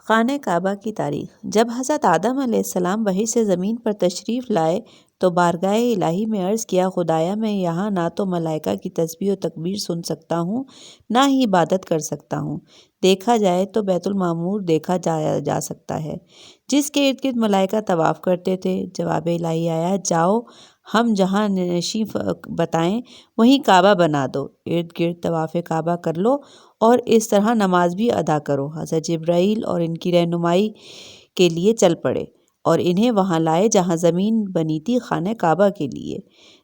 خانہ کعبہ کی تاریخ۔ جب حضرت آدم علیہ السلام وحی سے زمین پر تشریف لائے تو بارگاہ الہی میں عرض کیا، خدایا میں یہاں نہ تو ملائکہ کی تسبیح و تکبیر سن سکتا ہوں نہ ہی عبادت کر سکتا ہوں۔ دیکھا جائے تو بیت المعمور دیکھا جا سکتا ہے جس کے ارد گرد ملائکہ طواف کرتے تھے۔ جواب الہی آیا، جاؤ ہم جہاں نشیں بتائیں وہیں کعبہ بنا دو، ارد گرد طواف کعبہ کر لو اور اس طرح نماز بھی ادا کرو۔ حضرت جبرائیل اور ان کی رہنمائی کے لیے چل پڑے اور انہیں وہاں لائے جہاں زمین بنی تھی خانہ کعبہ کے لیے۔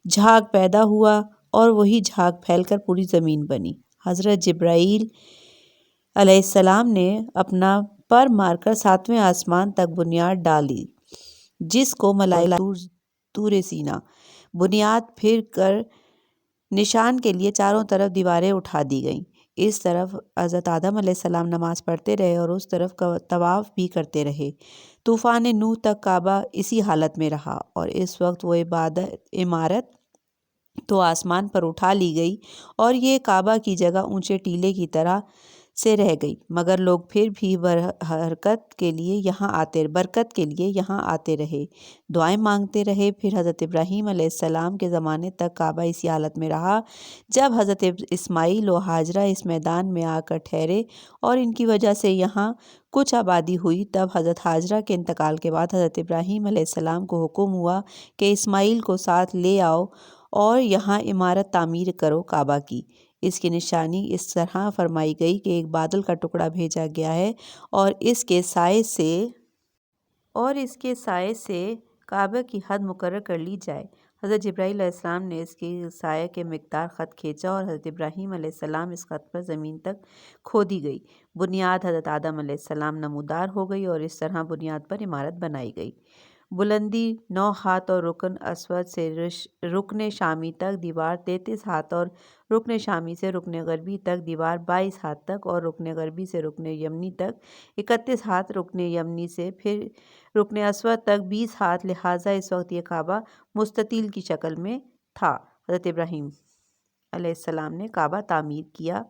جھاگ پیدا ہوا اور وہی جھاگ پھیل کر پوری زمین بنی۔ حضرت جبرائیل علیہ السلام نے اپنا پر مار کر 7ویں آسمان تک بنیاد ڈالی جس کو ملائکہ طور سینا بنیاد پھر کر نشان کے لیے چاروں طرف دیواریں اٹھا دی گئیں۔ اس طرف حضرت آدم علیہ السلام نماز پڑھتے رہے اور اس طرف طواف بھی کرتے رہے۔ طوفان نوح تک کعبہ اسی حالت میں رہا اور اس وقت وہ عمارت تو آسمان پر اٹھا لی گئی اور یہ کعبہ کی جگہ اونچے ٹیلے کی طرح سے رہ گئی، مگر لوگ پھر بھی برکت کے لیے یہاں آتے رہے، دعائیں مانگتے رہے۔ پھر حضرت ابراہیم علیہ السلام کے زمانے تک کعبہ اسی حالت میں رہا۔ جب حضرت اسماعیل و ہاجرہ اس میدان میں آ کر ٹھہرے اور ان کی وجہ سے یہاں کچھ آبادی ہوئی، تب حضرت ہاجرہ کے انتقال کے بعد حضرت ابراہیم علیہ السلام کو حکم ہوا کہ اسماعیل کو ساتھ لے آؤ اور یہاں عمارت تعمیر کرو کعبہ کی۔ اس کی نشانی اس طرح فرمائی گئی کہ ایک بادل کا ٹکڑا بھیجا گیا ہے اور اس کے سائے سے کعبہ کی حد مقرر کر لی جائے۔ حضرت جبرائیل علیہ السلام نے اس کی سائے کے مقدار خط کھینچا اور حضرت ابراہیم علیہ السلام اس خط پر زمین تک کھودی گئی۔ بنیاد حضرت آدم علیہ السلام نمودار ہو گئی اور اس طرح بنیاد پر عمارت بنائی گئی۔ بلندی 9 ہاتھ اور رکن اسود سے رکن شامی تک دیوار 33 ہاتھ اور رکن شامی سے رکن غربی تک دیوار 22 ہاتھ تک اور رکن غربی سے رکن یمنی تک 31 ہاتھ، رکن یمنی سے پھر رکن اسود تک 20 ہاتھ، لہٰذا اس وقت یہ کعبہ مستطیل کی شکل میں تھا۔ حضرت ابراہیم علیہ السلام نے کعبہ تعمیر کیا۔